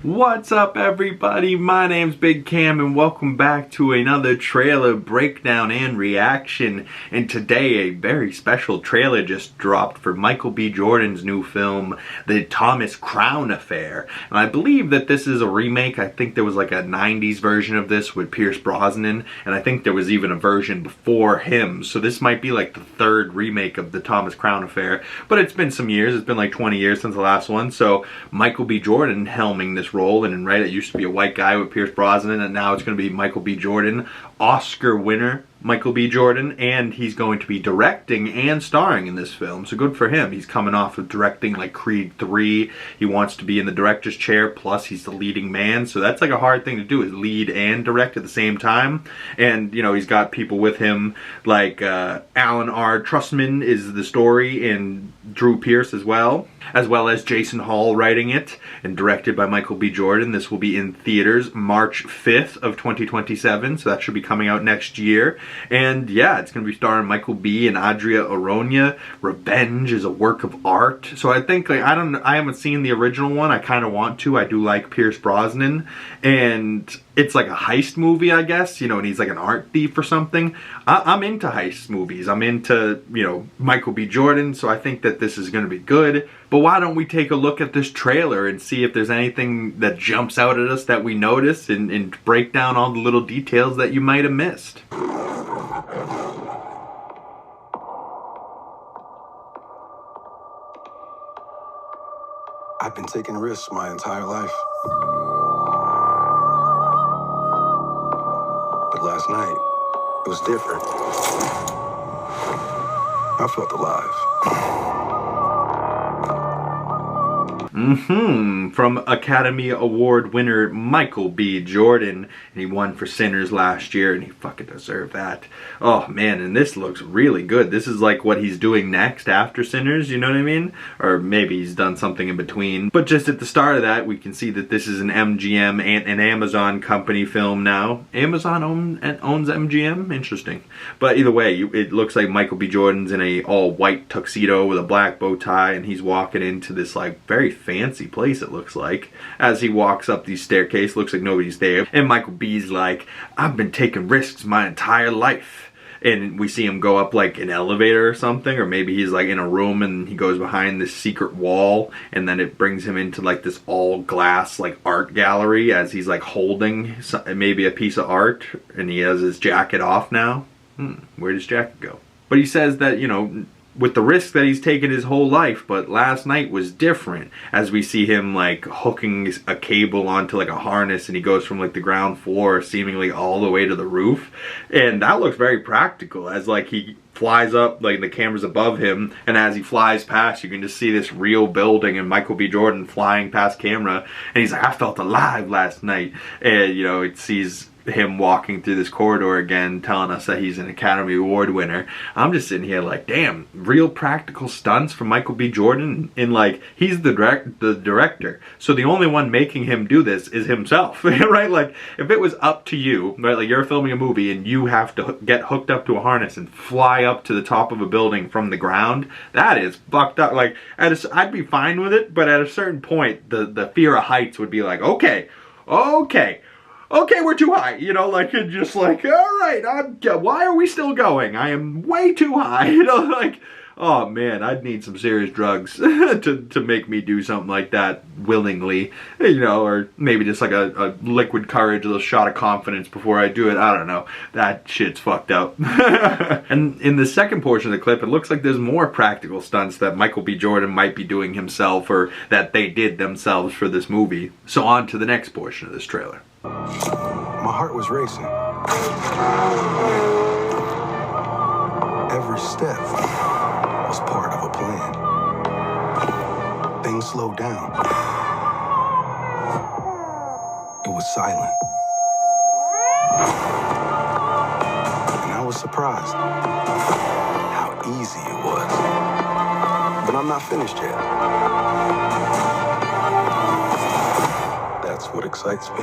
What's up everybody, my name's Big Cam and welcome back to another trailer breakdown and reaction. And today a very special trailer just dropped for Michael B. Jordan's new film, The Thomas Crown Affair. And I believe that this is a remake. I think there was like a 90s version of this with Pierce Brosnan, and I think there was even a version before him. So this might be like the third remake of The Thomas Crown Affair. But it's been some years, it's been like 20 years since the last one. So Michael B. Jordan helming this role, and right, it used to be a white guy with Pierce Brosnan, and now it's going to be Michael B. Jordan, Oscar winner Michael B. Jordan, and he's going to be directing and starring in this film, so good for him. He's coming off of directing like Creed 3. He wants to be in the director's chair, plus he's the leading man, so that's like a hard thing to do, is lead and direct at the same time. And you know, he's got people with him like Alan R. Trustman is the story, and Drew Pearce as well as Jason Hall writing it and directed by Michael B. Jordan. This will be in theaters March 5th of 2027, so that should be coming out next year. And yeah, it's going to be starring Michael B. and Adria. Revenge is a work of art. So I think, like, I haven't seen the original one. I kind of want to. I do like Pierce Brosnan, and it's like a heist movie, I guess, you know, and he's like an art thief or something. I'm into heist movies. I'm into, you know, Michael B. Jordan, so I think that this is going to be good. But why don't we take a look at this trailer and see if there's anything that jumps out at us that we notice, and break down all the little details that you might have missed. I've been taking risks my entire life. But last night, it was different. I felt alive. From Academy Award winner Michael B. Jordan, and he won for Sinners last year, and he fucking deserved that. Oh man, and this looks really good. This is like what he's doing next after Sinners, you know what I mean? Or maybe he's done something in between. But just at the start of that, we can see that this is an MGM and an Amazon company film now. Amazon owns MGM? Interesting. But either way, it looks like Michael B. Jordan's in a all-white tuxedo with a black bow tie, and he's walking into this like very fancy place, it looks like. As he walks up these staircase, looks like nobody's there, and Michael B's like, I've been taking risks my entire life. And we see him go up like an elevator or something, or maybe he's like in a room and he goes behind this secret wall, and then it brings him into like this all glass like art gallery as he's like holding maybe a piece of art, and he has his jacket off now. Where'd his jacket go? But he says that, you know, with the risk that he's taken his whole life, but last night was different, as we see him like hooking a cable onto like a harness, and he goes from like the ground floor seemingly all the way to the roof, and that looks very practical, as like he flies up, like the camera's above him, and as he flies past, you can just see this real building and Michael B. Jordan flying past camera, and he's like, I felt alive last night. And you know, it sees him walking through this corridor again, telling us that he's an Academy Award winner. I'm just sitting here like, damn, real practical stunts from Michael B. Jordan, and like, he's the director, so the only one making him do this is himself. Right? Like, if it was up to you, right, like you're filming a movie and you have to get hooked up to a harness and fly up to the top of a building from the ground, that is fucked up. Like, I'd be fine with it, but at a certain point, the fear of heights would be like, okay, we're too high, you know, like, you're just like, all right, why are we still going? I am way too high, you know, like, oh man, I'd need some serious drugs to make me do something like that willingly, you know, or maybe just like a liquid courage, a little shot of confidence before I do it. I don't know. That shit's fucked up. And in the second portion of the clip, it looks like there's more practical stunts that Michael B. Jordan might be doing himself, or that they did themselves for this movie. So on to the next portion of this trailer. My heart was racing. Every step was part of a plan. Things slowed down. It was silent. And I was surprised how easy it was. But I'm not finished yet. That's what excites me.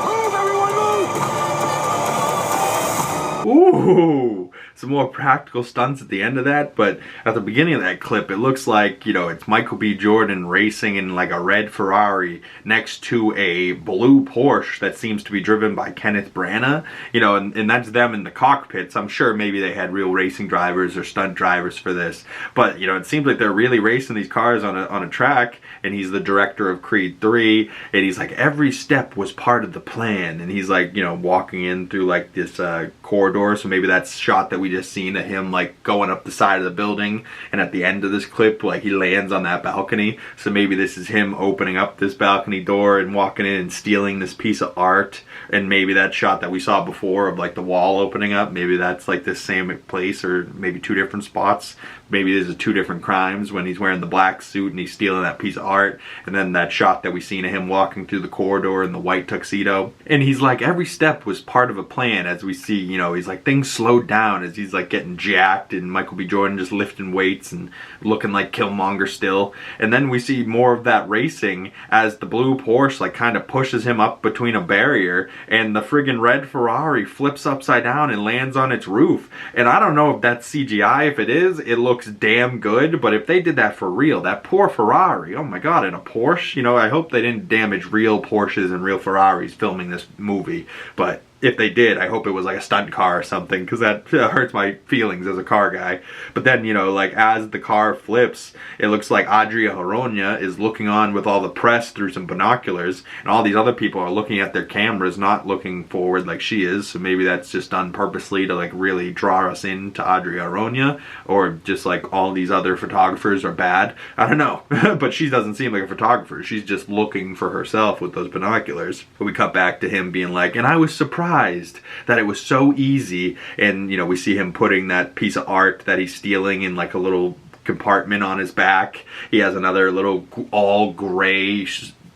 Move, everyone, move! Ooh! some more practical stunts at the end of that, but at the beginning of that clip, it looks like, you know, it's Michael B. Jordan racing in like a red Ferrari next to a blue Porsche that seems to be driven by Kenneth Branagh, you know, and that's them in the cockpits. I'm sure maybe they had real racing drivers or stunt drivers for this, but, you know, it seems like they're really racing these cars on a track, and he's the director of Creed 3, and he's like, every step was part of the plan, and he's like, you know, walking in through like this corridor, so maybe that's shot that we just seen of him like going up the side of the building, and at the end of this clip, like, he lands on that balcony, so maybe this is him opening up this balcony door and walking in and stealing this piece of art, and maybe that shot that we saw before of like the wall opening up, maybe that's like the same place, or maybe two different spots. Maybe these are two different crimes, when he's wearing the black suit and he's stealing that piece of art, and then that shot that we seen of him walking through the corridor in the white tuxedo. And he's like, every step was part of a plan, as we see, you know, he's like, things slowed down as he's like getting jacked, and Michael B. Jordan just lifting weights and looking like Killmonger still. And then we see more of that racing as the blue Porsche like kind of pushes him up between a barrier, and the friggin' red Ferrari flips upside down and lands on its roof. And I don't know if that's CGI. If it is, it looks damn good, but if they did that for real, that poor Ferrari, oh my god, in a Porsche, you know, I hope they didn't damage real Porsches and real Ferraris filming this movie, but if they did, I hope it was like a stunt car or something, because that hurts my feelings as a car guy. But then, you know, like, as the car flips, it looks like ARJONA is looking on with all the press through some binoculars, and all these other people are looking at their cameras, not looking forward like she is, so maybe that's just done purposely to like really draw us into ARJONA, or just like all these other photographers are bad. I don't know, but she doesn't seem like a photographer. She's just looking for herself with those binoculars. But we cut back to him being like, and I was surprised that it was so easy, and, you know, we see him putting that piece of art that he's stealing in like a little compartment on his back. He has another little all gray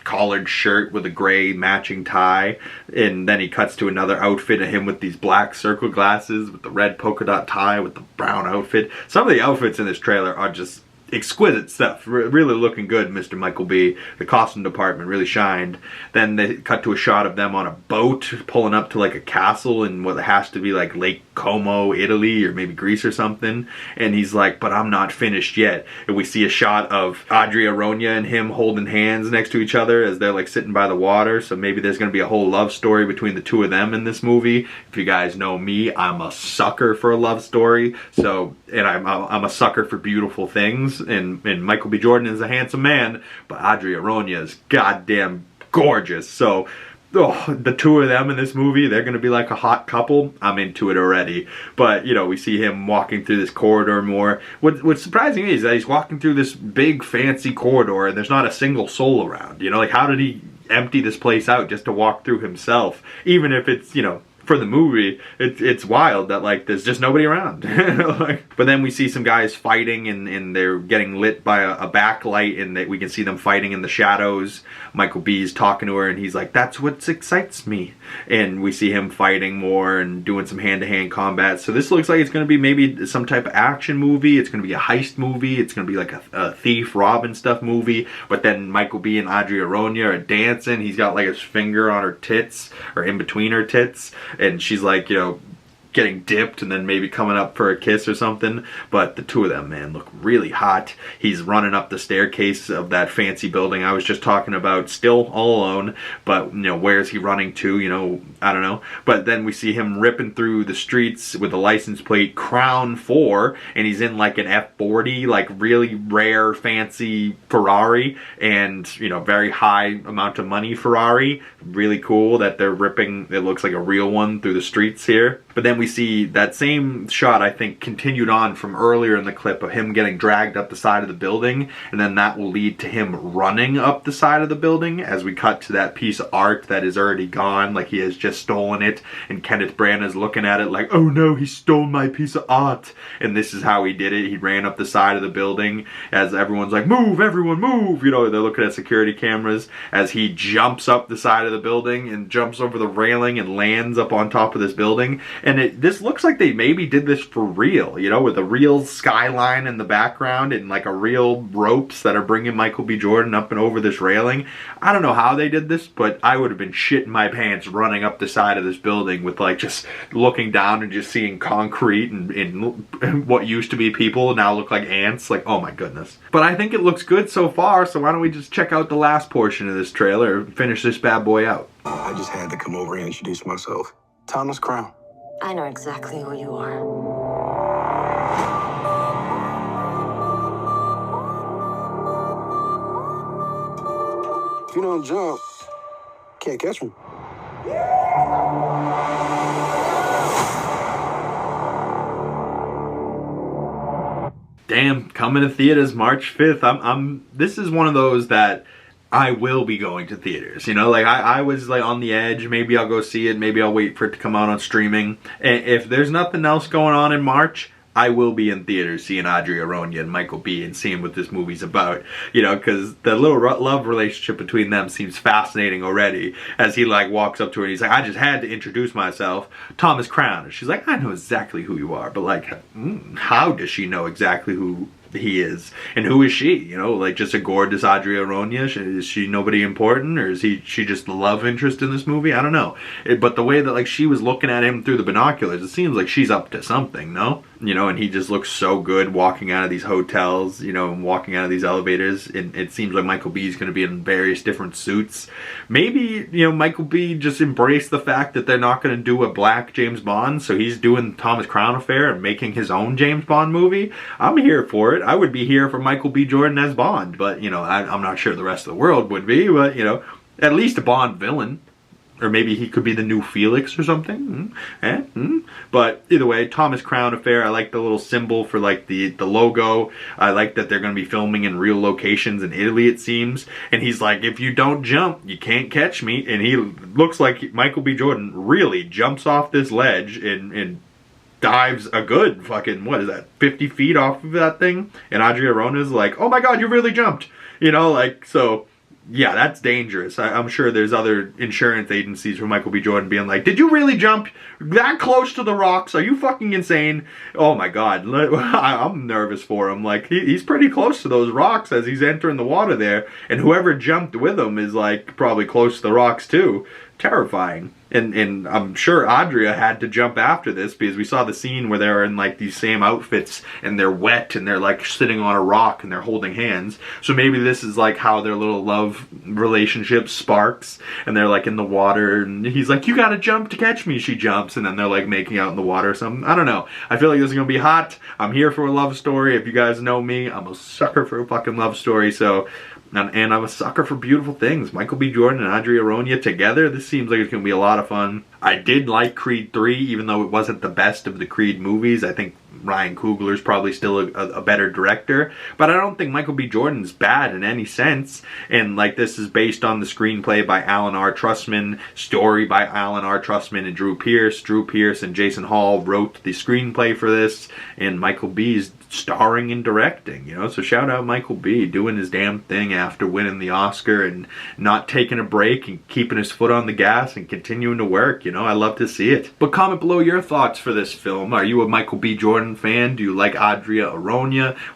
collared shirt with a gray matching tie, and then he cuts to another outfit of him with these black circle glasses with the red polka dot tie with the brown outfit. Some of the outfits in this trailer are just exquisite stuff. Really looking good, Mr. Michael B. The costume department really shined. Then they cut to a shot of them on a boat pulling up to like a castle in what has to be like Lake Como, Italy, or maybe Greece or something. And he's like, but I'm not finished yet. And we see a shot of ARJONA and him holding hands next to each other as they're like sitting by the water. So maybe there's going to be a whole love story between the two of them in this movie. If you guys know me, I'm a sucker for a love story. So, and I'm a sucker for beautiful things. And Michael B. Jordan is a handsome man, but ARJONA is goddamn gorgeous. So, the two of them in this movie, they're gonna be like a hot couple. I'm into it already. But, you know, we see him walking through this corridor more. What's surprising me is that he's walking through this big fancy corridor and there's not a single soul around. You know, like, how did he empty this place out just to walk through himself? Even if it's, you know, for the movie, it's wild that like there's just nobody around. Like, but then we see some guys fighting, and they're getting lit by a backlight, and we can see them fighting in the shadows. Michael B's talking to her, and he's like, that's what excites me. And we see him fighting more and doing some hand-to-hand combat. So this looks like it's going to be maybe some type of action movie. It's going to be a heist movie. It's going to be like a thief robbing stuff movie. But then Michael B and ARJONA are dancing. He's got like his finger on her tits, or in between her tits. And she's like, you know, getting dipped and then maybe coming up for a kiss or something. But the two of them, man, look really hot. He's running up the staircase of that fancy building I was just talking about, still all alone. But, you know, where is he running to? You know, I don't know. But then we see him ripping through the streets with a license plate Crown 4, and he's in like an F40, like really rare fancy Ferrari, and, you know, very high amount of money Ferrari. Really cool that they're ripping, it looks like a real one, through the streets here. But then we see that same shot, I think, continued on from earlier in the clip of him getting dragged up the side of the building, and then that will lead to him running up the side of the building as we cut to that piece of art that is already gone, like he has just stolen it, and Kenneth Branagh is looking at it like, oh no, he stole my piece of art. And this is how he did it. He ran up the side of the building as everyone's like, move, everyone move, you know, they're looking at security cameras, as he jumps up the side of the building and jumps over the railing and lands up on top of this building. And this looks like they maybe did this for real, you know, with a real skyline in the background and like a real ropes that are bringing Michael B. Jordan up and over this railing. I don't know how they did this, but I would have been shitting my pants running up the side of this building with like just looking down and just seeing concrete and what used to be people now look like ants. Like, oh my goodness. But I think it looks good so far, so why don't we just check out the last portion of this trailer and finish this bad boy out. I just had to come over and introduce myself. Thomas Crown. I know exactly who you are. If you don't jump, can't catch me. Damn, coming to theaters March 5th. This is one of those that I will be going to theaters, you know, like I was like on the edge. Maybe I'll go see it, maybe I'll wait for it to come out on streaming. And if there's nothing else going on in March, I will be in theaters seeing Adria and Michael B. and seeing what this movie's about, you know, because the little love relationship between them seems fascinating already. As he like walks up to her and he's like, I just had to introduce myself, Thomas Crown. And she's like, I know exactly who you are, but like, how does she know exactly who he is, and who is she, you know, like just a gorgeous Adria? Is she nobody important, or is she just the love interest in this movie? I don't know. But the way that like she was looking at him through the binoculars, it seems like she's up to something, no? You know, and he just looks so good walking out of these hotels, you know, and walking out of these elevators. And it seems like Michael B is going to be in various different suits. Maybe, you know, Michael B just embraced the fact that they're not going to do a black James Bond, so he's doing Thomas Crown Affair and making his own James Bond movie. I'm here for it. I would be here for Michael B. Jordan as Bond, but, you know, I'm not sure the rest of the world would be, but, you know, at least a Bond villain. Or maybe he could be the new Felix or something. But either way, Thomas Crown Affair, I like the little symbol for like the logo. I like that they're going to be filming in real locations in Italy, it seems. And he's like, if you don't jump, you can't catch me. And he looks like Michael B. Jordan really jumps off this ledge and dives a good fucking, what is that, 50 feet off of that thing. And Adria is like, oh my god, you really jumped. You know, like, so... yeah, that's dangerous. I'm sure there's other insurance agencies for Michael B. Jordan being like, did you really jump that close to the rocks? Are you fucking insane? Oh my god, I'm nervous for him. Like, he's pretty close to those rocks as he's entering the water there. And whoever jumped with him is like probably close to the rocks too. Terrifying. And I'm sure Adria had to jump after this because we saw the scene where they're in like these same outfits and they're wet and they're like sitting on a rock and they're holding hands. So maybe this is like how their little love relationship sparks and they're like in the water and he's like, you gotta jump to catch me. She jumps and then they're like making out in the water or something. I don't know. I feel like this is gonna be hot. I'm here for a love story. If you guys know me, I'm a sucker for a fucking love story. So... and I'm a sucker for beautiful things. Michael B. Jordan and Adria together, this seems like it's going to be a lot of fun. I did like Creed 3, even though it wasn't the best of the Creed movies. I think Ryan Coogler's probably still a better director. But I don't think Michael B. Jordan's bad in any sense. And like this is based on the screenplay by Alan R. Trustman, story by Alan R. Trustman and Drew Pearce. Drew Pearce and Jason Hall wrote the screenplay for this. And Michael B's starring and directing, you know, so shout out Michael B. doing his damn thing after winning the Oscar and not taking a break and keeping his foot on the gas and continuing to work, you know, I love to see it. But comment below your thoughts for this film. Are you a Michael B. Jordan fan? Do you like Adria?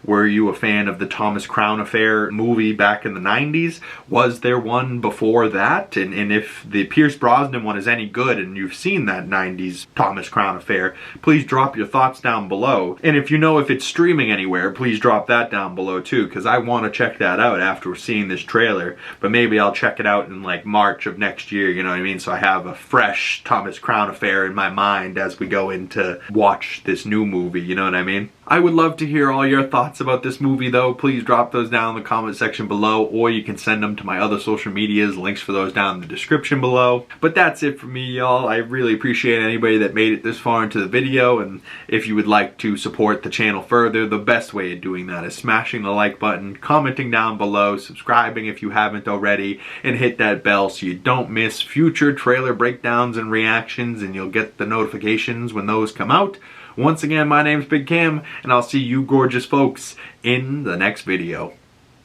Were you a fan of the Thomas Crown Affair movie back in the 90s? Was there one before that? And if the Pierce Brosnan one is any good and you've seen that 90s Thomas Crown Affair, please drop your thoughts down below. And if you know if it's streaming anywhere, please drop that down below too, because I want to check that out after seeing this trailer. But maybe I'll check it out in like March of next year, you know what I mean? So I have a fresh Thomas Crown Affair in my mind as we go into watch this new movie, you know what I mean? I would love to hear all your thoughts about this movie though. Please drop those down in the comment section below, or you can send them to my other social medias. Links for those down in the description below. But that's it for me, y'all. I really appreciate anybody that made it this far into the video, and if you would like to support the channel further, the best way of doing that is smashing the like button, commenting down below, subscribing if you haven't already, and hit that bell so you don't miss future trailer breakdowns and reactions, and you'll get the notifications when those come out. Once again, my name's Big Cam, and I'll see you gorgeous folks in the next video.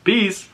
Peace!